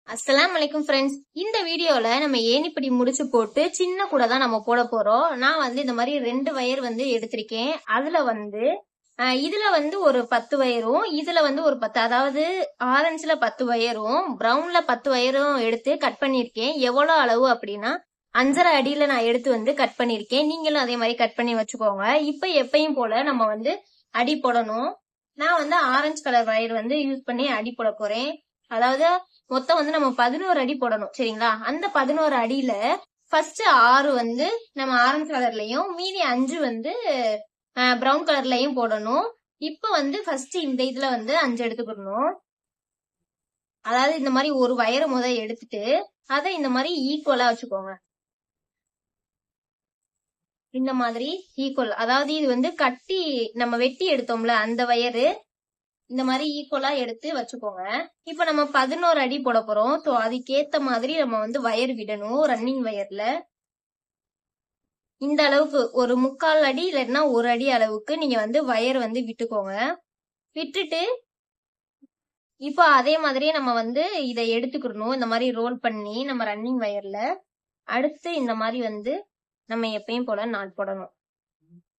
அஸ்ஸலாமு அலைக்கும் ஃப்ரெண்ட்ஸ். இந்த வீடியோல நம்ம ஏணிப்படி முடிச்சு போட்டு சின்ன கூட தான் நம்ம போட போறோம். நான் இந்த மாதிரி 2 வயர் எடுத்திருக்கேன். இதுல ஒரு 10 வயரும், இதுல ஒரு 10, அதாவது ஆரஞ்சுல 10 வயரும், பிரவுன்ல 10 வயரும் எடுத்து கட் பண்ணிருக்கேன். எவ்வளவு அளவு அப்படின்னா 5.5 அடியில நான் எடுத்து கட் பண்ணிருக்கேன். நீங்களும் அதே மாதிரி கட் பண்ணி வச்சுக்கோங்க. இப்ப எப்பயும் போல நம்ம அடி போடணும். நான் ஆரஞ்சு கலர் வயர் யூஸ் பண்ணி அடி போட போறேன். அதாவது மொத்தம் நம்ம 11 அடி போடணும். சரிங்களா? அந்த 11 அடியில ஃபர்ஸ்ட் 6 நம்ம ஆரஞ்சு கலர்லயும், மீதி 5 பிரவுன் கலர்லயும் போடணும். இப்ப ஃபர்ஸ்ட் இந்த இதுல 5 எடுத்துக்கணும். அதாவது இந்த மாதிரி ஒரு வயரை எடுத்துட்டு அதை இந்த மாதிரி ஈக்குவலா வச்சுக்கோங்க. இந்த மாதிரி ஈக்குவல், அதாவது இது கட்டி நம்ம வெட்டி எடுத்தோம்ல அந்த வயரு, இந்த மாதிரி ஈக்குவலா எடுத்து வச்சுக்கோங்க. இப்ப நம்ம 11 அடி போட போறோம். சோ அதுக்கேத்த மாதிரி நம்ம வயர் விடணும். ரன்னிங் வயர்ல இந்த அளவுக்கு ஒரு 3/4 அடி இல்லைன்னா 1 அடி அளவுக்கு நீங்க வயர் விட்டுக்கோங்க. விட்டுட்டு இப்ப அதே மாதிரியே நம்ம இதை எடுத்துக்கணும். இந்த மாதிரி ரோல் பண்ணி நம்ம ரன்னிங் வயர்ல அடுத்து இந்த மாதிரி நம்ம எப்பயும் போல நாட் போடணும்.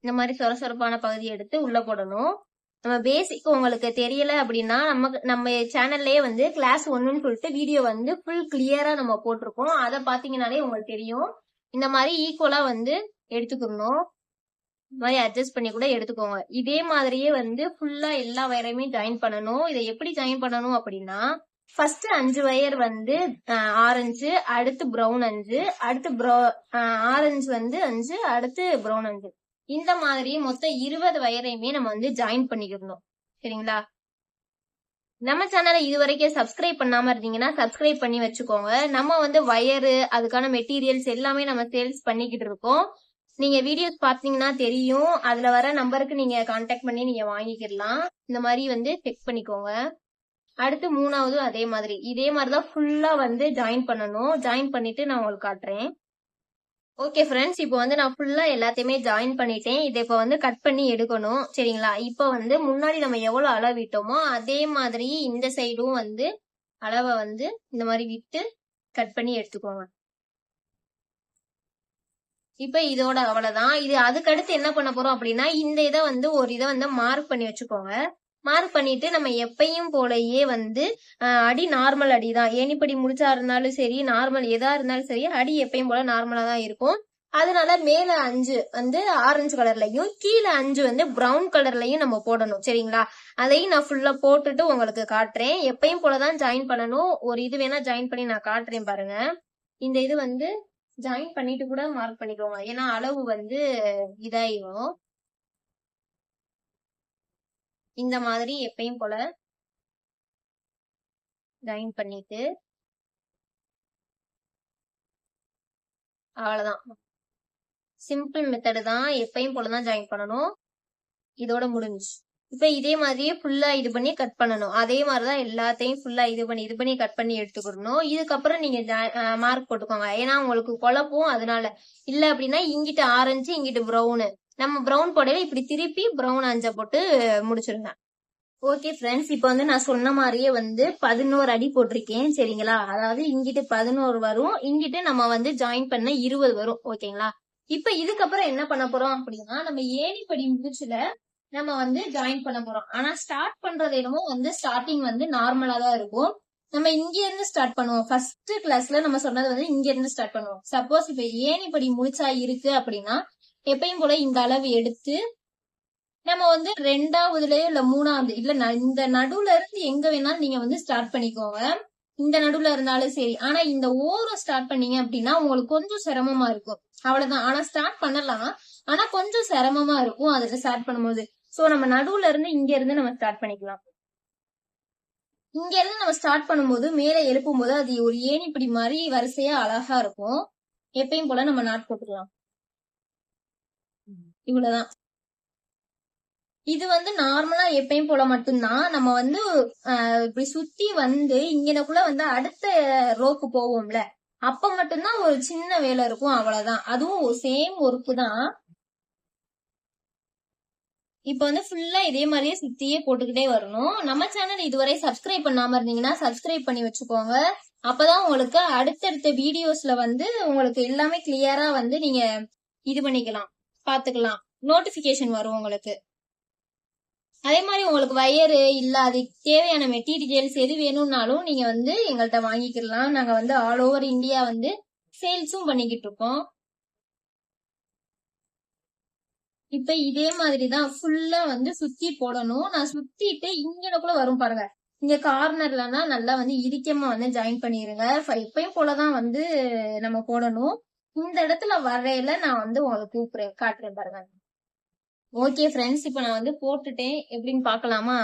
இந்த மாதிரி சொரசொரப்பான பகுதி எடுத்து உள்ள போடணும். நம்ம பேசிக் உங்களுக்கு தெரியல அப்படின்னா நம்ம சேனல்லே கிளாஸ் 1ன்னு சொல்லிட்டு வீடியோ ஃபுல் கிளியரா நம்ம போட்டிருக்கோம். அதை பாத்தீங்கன்னாலே உங்களுக்கு தெரியும். இந்த மாதிரி ஈக்குவலா எடுத்துக்கணும். இந்த மாதிரி அட்ஜஸ்ட் பண்ணி கூட எடுத்துக்கோங்க. இதே மாதிரியே ஃபுல்லா எல்லா வயரையுமே ஜாயின் பண்ணணும். இதை எப்படி ஜாயின் பண்ணணும் அப்படின்னா, ஃபர்ஸ்ட் 5 வயர் ஆரஞ்சு, அடுத்து பிரவுன் 5, அடுத்து ஆரஞ்சு 5, அடுத்து பிரவுன் 5, இந்த மாதிரி மொத்தம் 20 வயரையுமே நம்ம ஜாயின் பண்ணிக்கணும். சரிங்களா? நம்ம சேனலை இதுவரைக்கும் சப்ஸ்கிரைப் பண்ணாம இருந்தீங்கன்னா சப்ஸ்கிரைப் பண்ணி வச்சுக்கோங்க. நம்ம வயரு, அதுக்கான மெட்டீரியல்ஸ் எல்லாமே நம்ம சேல்ஸ் பண்ணிக்கிட்டு இருக்கோம். நீங்க வீடியோஸ் பாத்தீங்கன்னா தெரியும். அதுல வர நம்பருக்கு நீங்க கான்டாக்ட் பண்ணி நீங்க வாங்கிக்கலாம். இந்த மாதிரி செக் பண்ணிக்கோங்க. அடுத்து 3வது அதே மாதிரி இதே மாதிரிதான் ஃபுல்லா ஜாயின் பண்ணணும். ஜாயின் பண்ணிட்டு நான் உங்களுக்கு காட்டுறேன். ஓகே ஃப்ரெண்ட்ஸ், இப்போ நான் ஃபுல்லா எல்லாத்தையுமே ஜாயின் பண்ணிட்டேன். இதை இப்போ கட் பண்ணி எடுக்கணும். சரிங்களா? இப்போ முன்னாடி நம்ம எவ்வளவு அளவு விட்டோமோ அதே மாதிரி இந்த சைடும் அளவை இந்த மாதிரி விட்டு கட் பண்ணி எடுத்துக்கோங்க. இப்ப இதோட அவ்வளவுதான். இது அதுக்கடுத்து என்ன பண்ண போறோம் அப்படின்னா, இந்த இதை ஒரு இதை மார்க் பண்ணி வச்சுக்கோங்க. மார்க் பண்ணிட்டு நம்ம எப்பயும் போலயே அடி நார்மல் அடி தான். ஏணிப்படி முடிச்சா இருந்தாலும் சரி, நார்மல் எதா இருந்தாலும் சரி, அடி எப்பயும் போல நார்மலா தான் இருக்கும். அதனால மேல 5 ஆரஞ்சு கலர்லயும், கீழே 5 பிரவுன் கலர்லயும் நம்ம போடணும். சரிங்களா? அதையும் நான் ஃபுல்லா போட்டுட்டு உங்களுக்கு காட்டுறேன். எப்பயும் போலதான் ஜாயின் பண்ணணும். ஒரு இது வேணா ஜாயின் பண்ணி நான் காட்டுறேன் பாருங்க. இந்த இது ஜாயின் பண்ணிட்டு கூட மார்க் பண்ணிக்கோங்க. ஏன்னா அளவு இதாயிரும். இந்த மாதிரி எப்பயும் போல ஜாயின் பண்ணிட்டு அவ்வளவுதான். சிம்பிள் மெத்தடு தான். எப்பயும் போலதான் ஜாயின் பண்ணணும். இதோட முடிஞ்சு. இப்ப இதே மாதிரியே ஃபுல்லா இது பண்ணி கட் பண்ணணும். அதே மாதிரிதான் எல்லாத்தையும் ஃபுல்லா இது பண்ணி கட் பண்ணி எடுத்துக்கணும். இதுக்கப்புறம் நீங்க மார்க் போட்டுக்கோங்க. ஏன்னா உங்களுக்கு குழப்பம். அதனால இல்ல அப்படின்னா இங்கிட்டு ஆரஞ்சு, இங்கிட்டு பிரவுனு, நம்ம பிரவுன் போடையில இப்படி திருப்பி பிரவுன் 5 போட்டு முடிச்சிருங்க. ஓகே ஃப்ரெண்ட்ஸ், இப்ப நான் சொன்ன மாதிரியே 11 அடி போட்டிருக்கேன். சரிங்களா? அதாவது இங்கிட்டு 11 வரும், இங்கிட்டு நம்ம ஜாயின் பண்ண 20 வரும். ஓகேங்களா? இப்ப இதுக்கப்புறம் என்ன பண்ண போறோம் அப்படின்னா, நம்ம ஏணிப்படி முடிச்சுல நம்ம ஜாயின் பண்ண போறோம். ஆனா ஸ்டார்ட் பண்றது என்னமோ ஸ்டார்டிங் நார்மலா தான் இருக்கும். நம்ம இங்க இருந்து ஸ்டார்ட் பண்ணுவோம். ஃபர்ஸ்ட் கிளாஸ்ல நம்ம சொன்னது இங்க இருந்து ஸ்டார்ட் பண்ணுவோம். சப்போஸ் இப்ப ஏணிப்படி முடிச்சா இருக்கு அப்படின்னா எப்பயும் போல இந்த அளவு எடுத்து நம்ம 2வதுலயோ இல்ல 3வது இல்ல இந்த நடுவுல இருந்து எங்க வேணாலும் நீங்க ஸ்டார்ட் பண்ணிக்கோங்க. இந்த நடுவுல இருந்தாலும் சரி. ஆனா இந்த ஓரம் ஸ்டார்ட் பண்ணீங்க அப்படின்னா உங்களுக்கு கொஞ்சம் சிரமமா இருக்கும். அவ்வளவுதான். ஆனா ஸ்டார்ட் பண்ணலாம். ஆனா கொஞ்சம் சிரமமா இருக்கும் அதுல ஸ்டார்ட் பண்ணும்போது. சோ நம்ம நடுவுல இருந்து இங்க இருந்து நம்ம ஸ்டார்ட் பண்ணிக்கலாம். இங்க இருந்து நம்ம ஸ்டார்ட் பண்ணும்போது மேல எழுப்பும் போது அது ஒரு ஏணிப்படி மாதிரி வரிசையா அழகா இருக்கும். எப்பயும் போல நம்ம நாட் போட்டுக்கலாம். இவ்வளவுதான். இது நார்மலா எப்பயும் போல மட்டும்தான். நம்ம இப்படி சுத்தி இங்கனக்குள்ள அடுத்த ரோக்கு போவோம்ல, அப்ப மட்டும்தான் ஒரு சின்ன வேலை இருக்கும். அவ்வளவுதான். அதுவும் சேம் ஒர்க்கு தான். இப்ப ஃபுல்லா இதே மாதிரியே சுத்தியே போட்டுக்கிட்டே வரணும். நம்ம சேனல் இதுவரை சப்ஸ்கிரைப் பண்ணாம இருந்தீங்கன்னா சப்ஸ்கிரைப் பண்ணி வச்சுக்கோங்க. அப்பதான் உங்களுக்கு அடுத்தடுத்த வீடியோஸ்ல வந்து உங்களுக்கு எல்லாமே கிளியரா வந்து நீங்க இது பண்ணிக்கலாம், பாத்துக்கலாம், நோட்டிபிகேஷன் வரும் உங்களுக்கு. அதே மாதிரி உங்களுக்கு வயரு இல்ல அதுக்கு தேவையான மெட்டீரியல்ஸ் எது வேணும்னாலும் நீங்க வந்து எங்கள்கிட்ட வாங்கிக்கலாம். நாங்க வந்து ஆல் ஓவர் இந்தியா வந்து சேல்ஸும் பண்ணிக்கிட்டு இருக்கோம். இப்ப இதே மாதிரிதான் ஃபுல்லா வந்து சுத்தி போடணும். நான் சுத்திட்டு இங்கனக்குள்ள வரும் பாருங்க, இங்க கார்னர்லனா நல்லா வந்து இறுக்கமா வந்து ஜாயின் பண்ணிருங்க. எப்பயும் போலதான் வந்து நம்ம போடணும். இந்த இடத்துல வரையில நான் வந்து உங்களுக்கு கூப்பிடுறேன், காட்டுறேன் பாருங்க. ஓகே ஃப்ரெண்ட்ஸ், இப்ப நான் வந்து போட்டுட்டேன், எப்படின்னு பாக்கலாமா?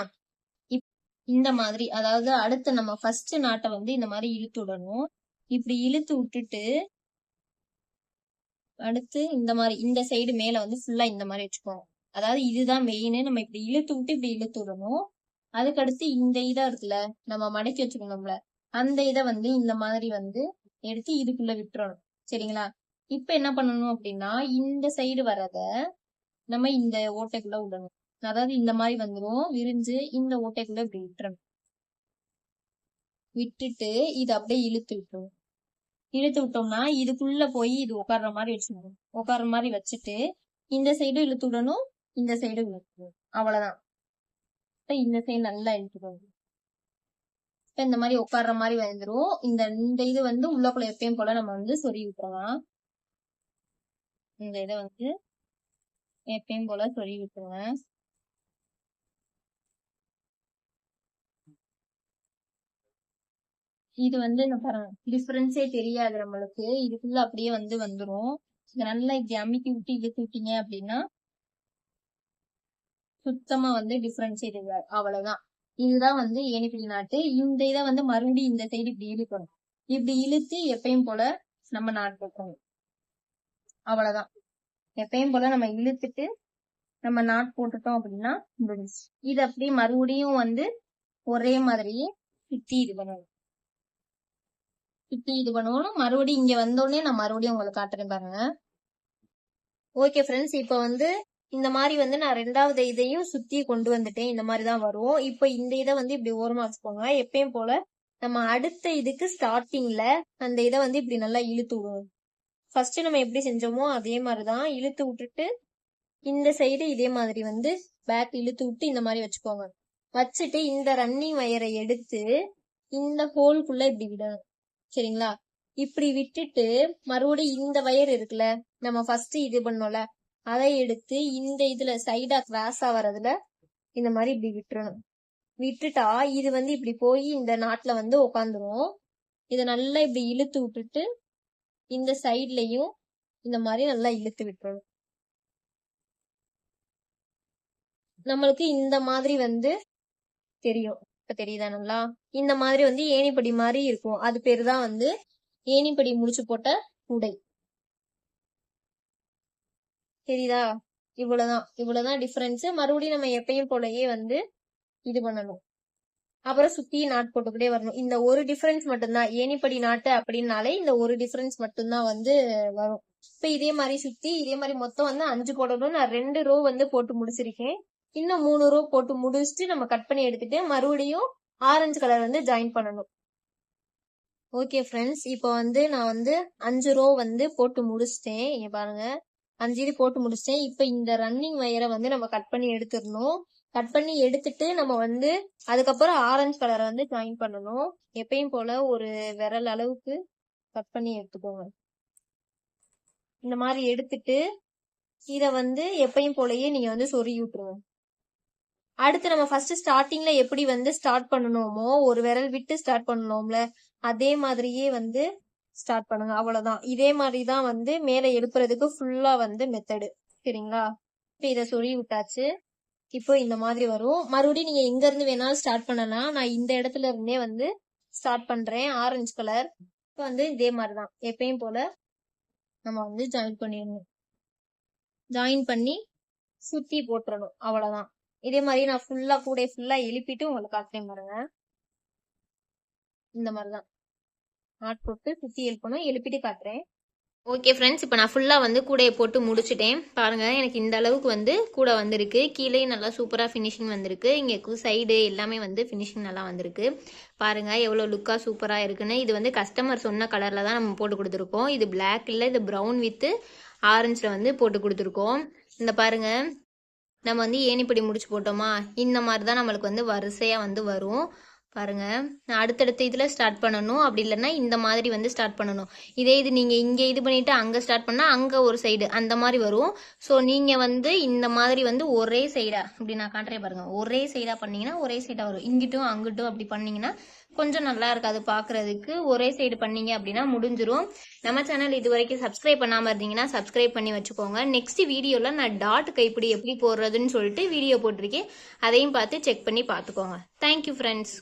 இந்த மாதிரி, அதாவது அடுத்து நம்ம ஃபர்ஸ்ட் நாட்டை வந்து இந்த மாதிரி இழுத்து விடணும். இப்படி இழுத்து விட்டுட்டு அடுத்து இந்த மாதிரி இந்த சைடு மேல வந்து ஃபுல்லா இந்த மாதிரி வச்சுக்கோங்க. அதாவது இதுதான் மெயின். நம்ம இப்படி இழுத்து விட்டு இப்படி இழுத்து விடணும். அதுக்கடுத்து இந்த இதா இருக்குல்ல, நம்ம மடக்கி வச்சுக்கணும்ல, அந்த இதை வந்து இந்த மாதிரி வந்து எடுத்து இதுக்குள்ள விட்டுறணும். சரிங்களா? இப்ப என்ன பண்ணணும் அப்படின்னா, இந்த சைடு வரத நம்ம இந்த ஓட்டைக்குள்ள விடணும். அதாவது இந்த மாதிரி வந்துடும் விரிஞ்சு, இந்த ஓட்டைக்குள்ள இப்படி விட்டுறணும். விட்டுட்டு இது அப்படியே இழுத்து விட்டுரும். இழுத்து விட்டோம்னா இதுக்குள்ள போய் இது உட்கார்ற மாதிரி வச்சுக்கணும். உட்கார்ற மாதிரி வச்சுட்டு இந்த சைடு இழுத்து விடணும், இந்த சைடு இழுத்துடணும். அவ்வளவுதான். இப்ப இந்த சைடு நல்லா இழுத்துக்கணும். இப்ப இந்த மாதிரி உட்கார்ற மாதிரி வந்துடும். இந்த இது வந்து உள்ளக்குள்ள எப்பயும் போல நம்ம வந்து சொருகி விட்டுறலாம். இந்த இதை வந்து எப்பயும் போல சொருகி விட்டுருங்க. இது வந்து டிஃபரன்ஸே தெரியாது நம்மளுக்கு. இதுக்குள்ள அப்படியே வந்து வந்துரும். நல்லா இப்படி அமுக்கி விட்டு இழுத்து விட்டீங்க அப்படின்னா சுத்தமா வந்து டிஃபரன்ஸே தெரியாது. அவ்வளவுதான். இதுதான் வந்து ஏணிப்படி நாட்டு. இந்த இதை வந்து மறுபடியும் இந்த சைடு இப்படி இழுக்கணும். இப்படி இழுத்து எப்பயும் போல நம்ம நாட்டு போட்டணும். அவ்வளவுதான். எப்பயும் போல நம்ம இழுத்துட்டு நம்ம நாட் போட்டுட்டோம் அப்படின்னா முடிஞ்சு. இது அப்படியே மறுபடியும் வந்து ஒரே மாதிரியே சுத்தி இது பண்ணணும். சுத்தி இது பண்ணணும். மறுபடியும் இங்க வந்தோடனே நான் மறுபடியும் உங்களுக்கு காட்டுறேன் பாருங்க. ஓகே ஃப்ரெண்ட்ஸ், இப்ப வந்து இந்த மாதிரி வந்து நான் ரெண்டாவது இதையும் சுத்தி கொண்டு வந்துட்டேன். இந்த மாதிரிதான் வரும். இப்ப இந்த இதை வந்து இப்படி ஓரமா வச்சுக்கோங்க. எப்பயும் போல நம்ம அடுத்த இதுக்கு ஸ்டார்டிங்ல அந்த இதை வந்து இப்படி நல்லா இழுத்து விடுவோம். ஃபர்ஸ்ட் நம்ம எப்படி செஞ்சோமோ அதே மாதிரிதான் இழுத்து விட்டுட்டு இந்த சைடு இதே மாதிரி வந்து பேக் இழுத்து விட்டு இந்த மாதிரி வச்சுக்கோங்க. வச்சுட்டு இந்த ரன்னிங் வயரை எடுத்து இந்த ஹோல்குள்ள இப்படி விடணும். சரிங்களா? இப்படி விட்டுட்டு மறுபடியும் இந்த வயர் இருக்குல்ல, நம்ம ஃபர்ஸ்ட் இது பண்ணோம்ல, அதை எடுத்து இந்த இதுல சைடா கிராஸா வர்றதுல இந்த மாதிரி இப்படி விட்டுறணும். விட்டுட்டா இது வந்து இப்படி போய் இந்த நாட்டுல வந்து உட்காந்துரும். இதை நல்லா இப்படி இழுத்து விட்டுட்டு இந்த சைட்லயும் இந்த மாதிரி நல்லா இழுத்து விட்டுறணும். நம்மளுக்கு இந்த மாதிரி வந்து தெரியும். இப்ப தெரியுதா நல்லா? இந்த மாதிரி வந்து ஏணிப்படி மாதிரி இருக்கும். அது பேருதான் வந்து ஏணிப்படி முடிச்சு போட்ட உடை. தெரியுதா? இவ்வளவுதான் டிஃபரன்ஸ். மறுபடியும் நம்ம எப்பயும் போலயே வந்து இது பண்ணணும். அப்புறம் சுத்தி நாட் போட்டுக்கிட்டே வரணும். இந்த ஒரு டிஃபரன்ஸ் மட்டும்தான். ஏணிப்படி நாட்டு அப்படின்னாலே இந்த ஒரு டிஃபரன்ஸ் மட்டும்தான் வந்து வரும். இப்ப இதே மாதிரி சுத்தி இதே மாதிரி மொத்தம் வந்து 5 போடணும். நான் 2 ரோ வந்து போட்டு முடிச்சிருக்கேன். இன்னும் 3 ரோ போட்டு முடிச்சுட்டு நம்ம கட் பண்ணி எடுத்துட்டு மறுபடியும் ஆரஞ்சு கலர் வந்து ஜாயின் பண்ணணும். ஓகே ஃப்ரெண்ட்ஸ், இப்போ வந்து நான் வந்து 5 ரோ வந்து போட்டு முடிச்சிட்டேன். இங்க பாருங்க, 5 இது போட்டு முடிச்சிட்டேன். இப்ப இந்த ரன்னிங் வயரை வந்து நம்ம கட் பண்ணி எடுத்துடணும். கட் பண்ணி எடுத்துட்டு நம்ம வந்து அதுக்கப்புறம் ஆரஞ்சு கலரை வந்து ஜாயின் பண்ணணும். எப்பயும் போல ஒரு விரல் அளவுக்கு கட் பண்ணி எடுத்துக்கோங்க. இந்த மாதிரி எடுத்துட்டு இத வந்து எப்பயும் போலயே நீங்க வந்து சொருகி விட்டுருங்க. அடுத்து நம்ம ஃபர்ஸ்ட் ஸ்டார்டிங்ல எப்படி வந்து ஸ்டார்ட் பண்ணணுமோ, ஒரு விரல் விட்டு ஸ்டார்ட் பண்ணணும்ல, அதே மாதிரியே வந்து ஸ்டார்ட் பண்ணுங்க. அவ்வளவுதான். இதே மாதிரிதான் வந்து மேல எழுப்புறதுக்கு ஃபுல்லா வந்து மெத்தடு. சரிங்களா? இப்ப இத சொருகி விட்டாச்சு. இப்போ இந்த மாதிரி வரும். மறுபடியும் நீங்க எங்க இருந்து வேணாலும் ஸ்டார்ட் பண்ணலாம். நான் இந்த இடத்துல இருந்தே வந்து ஸ்டார்ட் பண்றேன். Orange colour. இப்ப வந்து இதே மாதிரிதான் எப்பயும் போல நம்ம வந்து ஜாயின் பண்ணிடணும். ஜாயின் பண்ணி சுத்தி போட்டுறணும். அவ்வளவுதான். இதே மாதிரி நான் ஃபுல்லா எழுப்பிட்டு உங்களுக்கு காட்டுறேன் பாருங்க. இந்த மாதிரிதான் நாட் போட்டு சுத்தி எழுப்பணும். எழுப்பிட்டு காட்டுறேன். ஓகே ஃப்ரெண்ட்ஸ், இப்போ நான் ஃபுல்லாக வந்து கூடையை போட்டு முடிச்சிட்டேன். பாருங்கள், எனக்கு இந்த அளவுக்கு வந்து கூடை வந்திருக்கு. கீழே நல்லா சூப்பராக ஃபினிஷிங் வந்திருக்கு. இங்கே சைடு எல்லாமே வந்து ஃபினிஷிங் நல்லா வந்திருக்கு. பாருங்கள் எவ்வளோ லுக்காக சூப்பராக இருக்குன்னு. இது வந்து கஸ்டமர் சொன்ன கலரில் தான் நம்ம போட்டு கொடுத்துருக்கோம். இது பிளாக் இல்லை, இது ப்ரௌன் வித்து ஆரஞ்சில் வந்து போட்டு கொடுத்துருக்கோம். இந்த பாருங்கள், நம்ம வந்து ஏணிப்படி முடிச்சு போட்டோமா, இந்த மாதிரி தான் நம்மளுக்கு வந்து வரிசையாக வந்து வரும். பாருங்க, நான் அடுத்தடுத்த இதில் ஸ்டார்ட் பண்ணணும். அப்படி இல்லைன்னா இந்த மாதிரி வந்து ஸ்டார்ட் பண்ணணும். இதே இது நீங்கள் இங்கே இது பண்ணிவிட்டு அங்கே ஸ்டார்ட் பண்ணால் அங்கே ஒரு சைடு அந்த மாதிரி வரும். ஸோ நீங்கள் வந்து இந்த மாதிரி வந்து ஒரே சைடாக இப்படி நான் காட்டுறேன் பாருங்கள், ஒரே சைடாக பண்ணிங்கன்னா ஒரே சைடாக வரும். இங்கிட்டும் அங்கிட்டும் அப்படி பண்ணிங்கன்னா கொஞ்சம் நல்லா இருக்காது பார்க்குறதுக்கு. ஒரே சைடு பண்ணீங்க அப்படின்னா முடிஞ்சிரும். நம்ம சேனல் இது வரைக்கும் சப்ஸ்கிரைப் பண்ணாமல் இருந்தீங்கன்னா சப்ஸ்கிரைப் பண்ணி வச்சுக்கோங்க. நெக்ஸ்ட் வீடியோவில் நான் டாட் கைப்பிடி எப்படி போடுறதுன்னு சொல்லிட்டு வீடியோ போட்டிருக்கேன். அதையும் பார்த்து செக் பண்ணி பார்த்துக்கோங்க. Thank you friends.